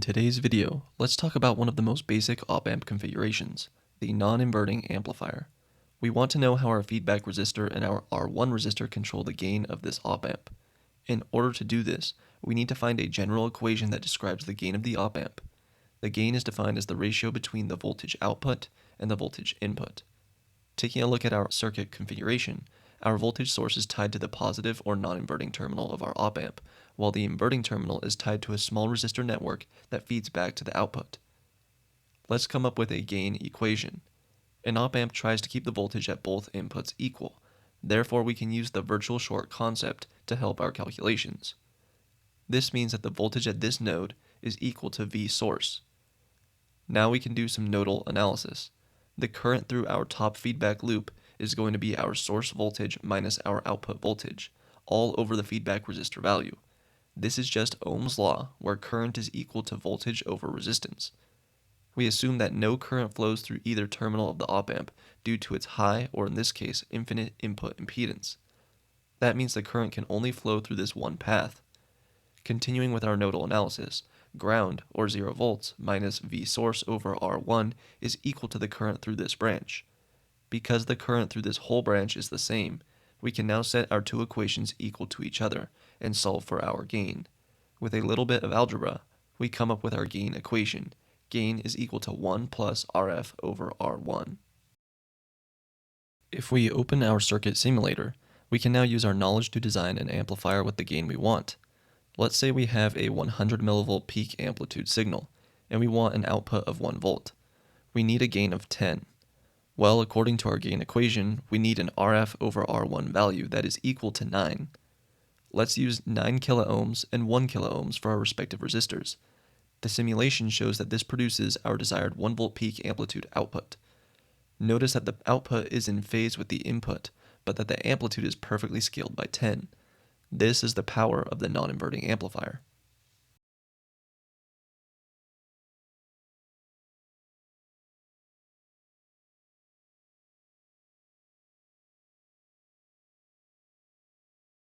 In today's video, let's talk about one of the most basic op-amp configurations, the non-inverting amplifier. We want to know how our feedback resistor and our R1 resistor control the gain of this op-amp. In order to do this, we need to find a general equation that describes the gain of the op-amp. The gain is defined as the ratio between the voltage output and the voltage input. Taking a look at our circuit configuration, our voltage source is tied to the positive or non-inverting terminal of our op-amp, while the inverting terminal is tied to a small resistor network that feeds back to the output. Let's come up with a gain equation. An op-amp tries to keep the voltage at both inputs equal. Therefore, we can use the virtual short concept to help our calculations. This means that the voltage at this node is equal to V source. Now we can do some nodal analysis. The current through our top feedback loop is going to be our source voltage minus our output voltage, all over the feedback resistor value. This is just Ohm's law, where current is equal to voltage over resistance. We assume that no current flows through either terminal of the op-amp due to its high, or in this case, infinite input impedance. That means the current can only flow through this one path. Continuing with our nodal analysis, ground, or 0 volts, minus V source over R1 is equal to the current through this branch. Because the current through this whole branch is the same, we can now set our two equations equal to each other and solve for our gain. With a little bit of algebra, we come up with our gain equation. Gain is equal to 1 plus RF over R1. If we open our circuit simulator, we can now use our knowledge to design an amplifier with the gain we want. Let's say we have a 100 millivolt peak amplitude signal, and we want an output of 1 volt. We need a gain of 10. Well, according to our gain equation, we need an RF over R1 value that is equal to 9. Let's use 9 kiloohms and 1 kiloohms for our respective resistors. The simulation shows that this produces our desired 1 volt peak amplitude output. Notice that the output is in phase with the input, but that the amplitude is perfectly scaled by 10. This is the power of the non-inverting amplifier.